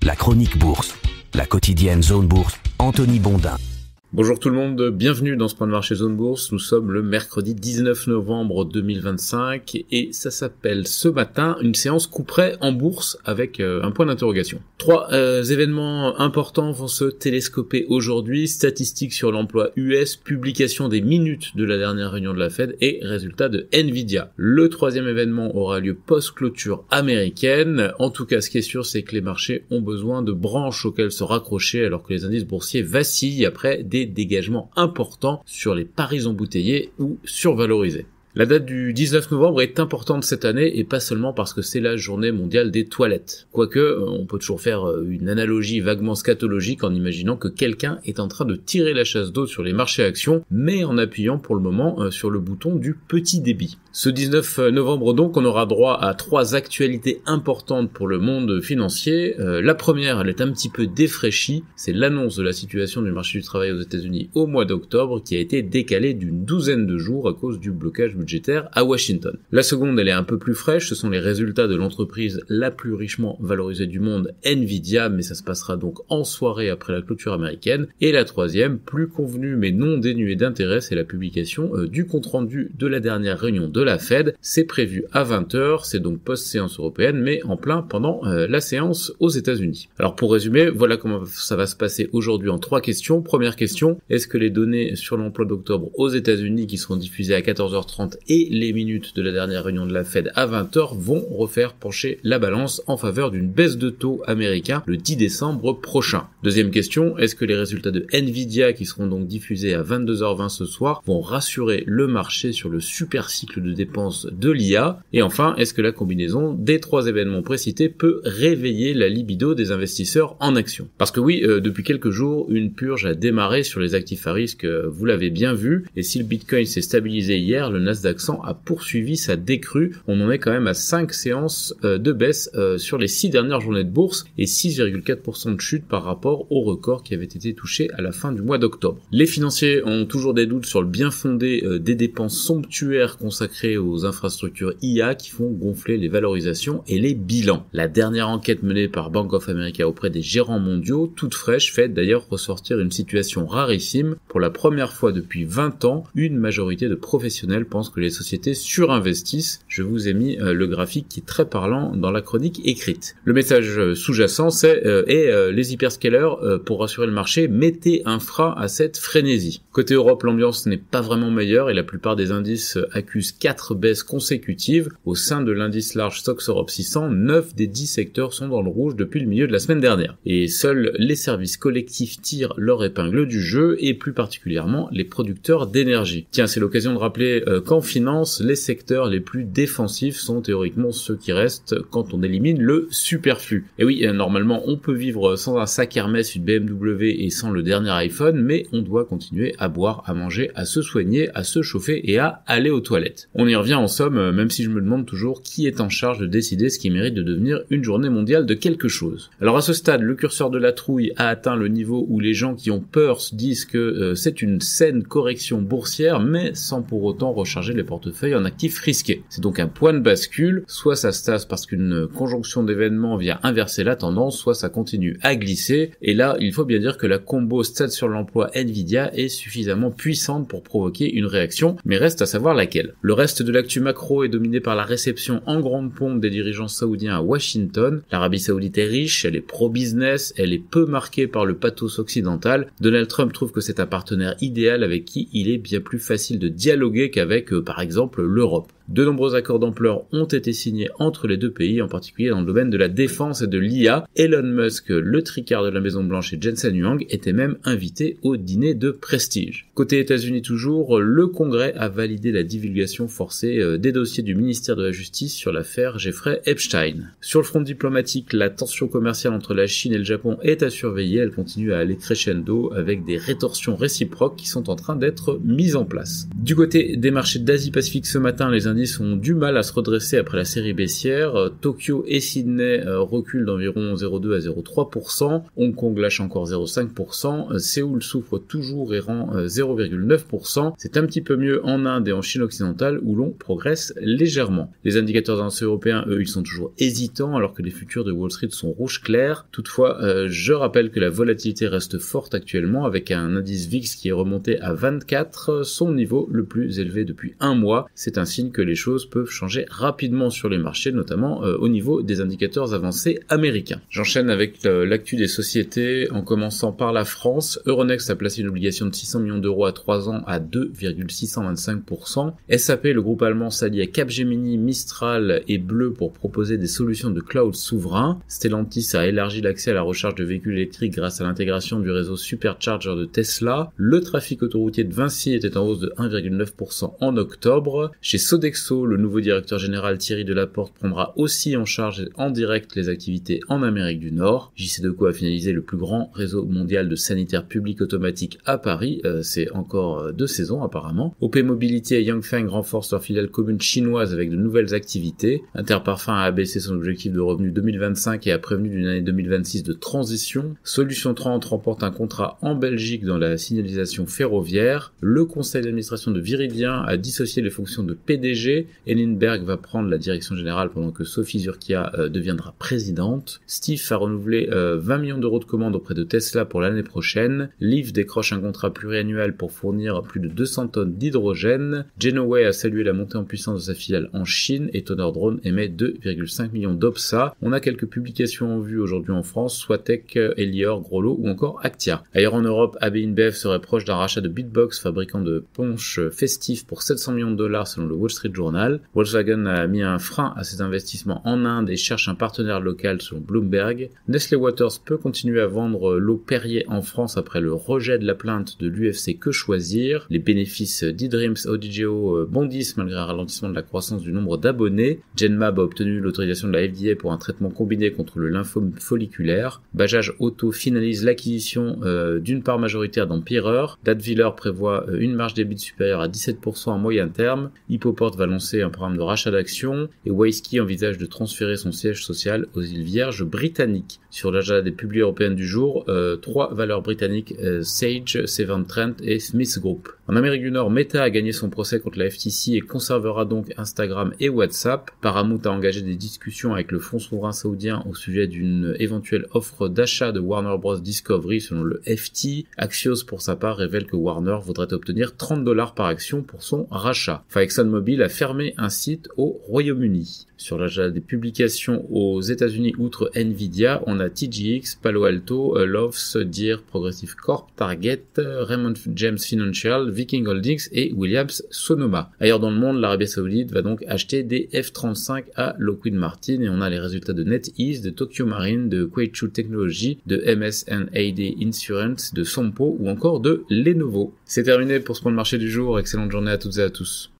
La chronique bourse, la quotidienne Zone Bourse, Anthony Bondin. Bonjour tout le monde, bienvenue dans ce point de marché Zone Bourse. Nous sommes le mercredi 19 novembre 2025 et ça s'appelle ce matin une séance coup près en bourse avec un point d'interrogation. Trois événements importants vont se télescoper aujourd'hui: statistiques sur l'emploi US, publication des minutes de la dernière réunion de la Fed et résultats de Nvidia. Le troisième événement aura lieu post-clôture américaine. En tout cas, ce qui est sûr, c'est que les marchés ont besoin de branches auxquelles se raccrocher alors que les indices boursiers vacillent après des dégagements importants sur les paris embouteillés ou survalorisés. La date du 19 novembre est importante cette année et pas seulement parce que c'est la journée mondiale des toilettes. Quoique, on peut toujours faire une analogie vaguement scatologique en imaginant que quelqu'un est en train de tirer la chasse d'eau sur les marchés actions, mais en appuyant pour le moment sur le bouton du petit débit. Ce 19 novembre donc, on aura droit à trois actualités importantes pour le monde financier. La première, elle est un petit peu défraîchie, c'est l'annonce de la situation du marché du travail aux États-Unis au mois d'octobre qui a été décalée d'une douzaine de jours à cause du blocage budgétaire à Washington. La seconde, elle est un peu plus fraîche, ce sont les résultats de l'entreprise la plus richement valorisée du monde, Nvidia, mais ça se passera donc en soirée après la clôture américaine. Et la troisième, plus convenue mais non dénuée d'intérêt, c'est la publication du compte-rendu de la dernière réunion de la Fed. C'est prévu à 20h, c'est donc post-séance européenne, mais en plein pendant la séance aux États-Unis. Alors pour résumer, voilà comment ça va se passer aujourd'hui en trois questions. Première question, est-ce que les données sur l'emploi d'octobre aux États-Unis qui seront diffusées à 14h30 et les minutes de la dernière réunion de la Fed à 20h vont refaire pencher la balance en faveur d'une baisse de taux américain le 10 décembre prochain. Deuxième question, est-ce que les résultats de Nvidia qui seront donc diffusés à 22h20 ce soir vont rassurer le marché sur le super cycle de dépenses de l'IA? Et enfin, est-ce que la combinaison des trois événements précités peut réveiller la libido des investisseurs en actions? Parce que oui, depuis quelques jours, une purge a démarré sur les actifs à risque, vous l'avez bien vu, et si le Bitcoin s'est stabilisé hier, le Nasdaq a poursuivi sa décrue. On en est quand même à 5 séances de baisse sur les 6 dernières journées de bourse et 6,4% de chute par rapport au record qui avait été touché à la fin du mois d'octobre. Les financiers ont toujours des doutes sur le bien fondé des dépenses somptuaires consacrées aux infrastructures IA qui font gonfler les valorisations et les bilans. La dernière enquête menée par Bank of America auprès des gérants mondiaux, toute fraîche, fait d'ailleurs ressortir une situation rarissime. Pour la première fois depuis 20 ans, une majorité de professionnels pensent que les sociétés surinvestissent. Je vous ai mis le graphique qui est très parlant dans la chronique écrite. Le message sous-jacent, c'est les hyperscalers, pour rassurer le marché, mettez un frein à cette frénésie. Côté Europe, l'ambiance n'est pas vraiment meilleure et la plupart des indices accusent 4 baisses consécutives. Au sein de l'indice large Stoxx Europe 600, 9 des 10 secteurs sont dans le rouge depuis le milieu de la semaine dernière. Et seuls les services collectifs tirent leur épingle du jeu et plus particulièrement les producteurs d'énergie. Tiens, c'est l'occasion de rappeler qu'en finance, les secteurs les plus défensifs sont théoriquement ceux qui restent quand on élimine le superflu. Et oui, normalement, on peut vivre sans un sac Hermès, une BMW et sans le dernier iPhone, mais on doit continuer à boire, à manger, à se soigner, à se chauffer et à aller aux toilettes. On y revient en somme, même si je me demande toujours qui est en charge de décider ce qui mérite de devenir une journée mondiale de quelque chose. Alors à ce stade, le curseur de la trouille a atteint le niveau où les gens qui ont peur se disent que c'est une saine correction boursière, mais sans pour autant recharger les portefeuilles en actifs risqués. C'est donc un point de bascule, soit ça se tasse parce qu'une conjonction d'événements vient inverser la tendance, soit ça continue à glisser, et là, il faut bien dire que la combo stats sur l'emploi Nvidia est suffisamment puissante pour provoquer une réaction, mais reste à savoir laquelle. Le reste de l'actu macro est dominé par la réception en grande pompe des dirigeants saoudiens à Washington. L'Arabie Saoudite est riche, elle est pro-business, elle est peu marquée par le pathos occidental. Donald Trump trouve que c'est un partenaire idéal avec qui il est bien plus facile de dialoguer qu'avec, par exemple, l'Europe. De nombreux accords d'ampleur ont été signés entre les deux pays, en particulier dans le domaine de la défense et de l'IA. Elon Musk, le tricard de la Maison Blanche, et Jensen Huang étaient même invités au dîner de prestige. Côté États-Unis toujours, le Congrès a validé la divulgation forcée des dossiers du ministère de la Justice sur l'affaire Jeffrey Epstein. Sur le front diplomatique, la tension commerciale entre la Chine et le Japon est à surveiller, elle continue à aller crescendo avec des rétorsions réciproques qui sont en train d'être mises en place. Du côté des marchés d'Asie-Pacifique ce matin, les indices ont du mal à se redresser après la série baissière. Tokyo et Sydney reculent d'environ 0,2 à 0,3%. Hong Kong lâche encore 0,5%. Séoul souffre toujours et rend 0,9%. C'est un petit peu mieux en Inde et en Chine occidentale où l'on progresse légèrement. Les indicateurs d'indices européens, eux, ils sont toujours hésitants alors que les futurs de Wall Street sont rouge clair. Toutefois, je rappelle que la volatilité reste forte actuellement avec un indice VIX qui est remonté à 24, son niveau le plus élevé depuis un mois. C'est un signe que les choses peuvent changer rapidement sur les marchés, notamment au niveau des indicateurs avancés américains. J'enchaîne avec l'actu des sociétés en commençant par la France. Euronext a placé une obligation de 600 millions d'euros à 3 ans à 2,625%. SAP, le groupe allemand, s'allie à Capgemini, Mistral et Bleu pour proposer des solutions de cloud souverain. Stellantis a élargi l'accès à la recharge de véhicules électriques grâce à l'intégration du réseau Supercharger de Tesla. Le trafic autoroutier de Vinci était en hausse de 1,9% en octobre. Chez Sodexo, le nouveau directeur général Thierry Delaporte prendra aussi en charge en direct les activités en Amérique du Nord. JC Deco a finalisé le plus grand réseau mondial de sanitaire public automatique à Paris. C'est encore 2 saisons apparemment. OP Mobility et Yanfeng renforcent leur filiale commune chinoise avec de nouvelles activités. Interparfum a abaissé son objectif de revenu 2025 et a prévenu d'une année 2026 de transition. Solution 30 remporte un contrat en Belgique dans la signalisation ferroviaire. Le conseil d'administration de Viridien a dissocié les fonctions de PDG. Ellenberg va prendre la direction générale pendant que Sophie Zurkia deviendra présidente. Steve a renouvelé 20 millions d'euros de commandes auprès de Tesla pour l'année prochaine. Leaf décroche un contrat pluriannuel pour fournir plus de 200 tonnes d'hydrogène. Genoway a salué la montée en puissance de sa filiale en Chine et Tonner Drone émet 2,5 millions d'OPSA. On a quelques publications en vue aujourd'hui en France, Swatec, Elior, Groslo ou encore Actia. Ailleurs en Europe, AB InBev serait proche d'un rachat de Beatbox, fabricant de punch festifs pour 700 millions de dollars selon le Wall Street Journal. Volkswagen a mis un frein à ses investissements en Inde et cherche un partenaire local selon Bloomberg. Nestlé Waters peut continuer à vendre l'eau Perrier en France après le rejet de la plainte de l'UFC Que Choisir. Les bénéfices d'eDreams Audigeo bondissent malgré un ralentissement de la croissance du nombre d'abonnés. Genmab a obtenu l'autorisation de la FDA pour un traitement combiné contre le lymphome folliculaire. Bajaj Auto finalise l'acquisition d'une part majoritaire d'Empireur. Datwyler prévoit une marge d'EBIT supérieure à 17% à moyen terme. Hippoport va lancer un programme de rachat d'actions et Waiski envisage de transférer son siège social aux îles Vierges britanniques. Sur l'agenda des publics européennes du jour, 3 valeurs britanniques, Sage, Severn Trent et Smith Group. En Amérique du Nord, Meta a gagné son procès contre la FTC et conservera donc Instagram et WhatsApp. Paramount a engagé des discussions avec le fonds souverain saoudien au sujet d'une éventuelle offre d'achat de Warner Bros. Discovery selon le FT. Axios, pour sa part, révèle que Warner voudrait obtenir $30 par action pour son rachat. Enfin, ExxonMobil a fermé un site au Royaume-Uni. Sur l'agenda des publications aux États-Unis, outre Nvidia, on a TGX, Palo Alto, Loves, Deere, Progressive Corp, Target, Raymond James Financial, Viking Holdings et Williams Sonoma. Ailleurs dans le monde, l'Arabie Saoudite va donc acheter des F-35 à Lockheed Martin et on a les résultats de NetEase, de Tokyo Marine, de Quaichu Technology, de MS&AD Insurance, de Sompo ou encore de Lenovo. C'est terminé pour ce point de marché du jour. Excellente journée à toutes et à tous.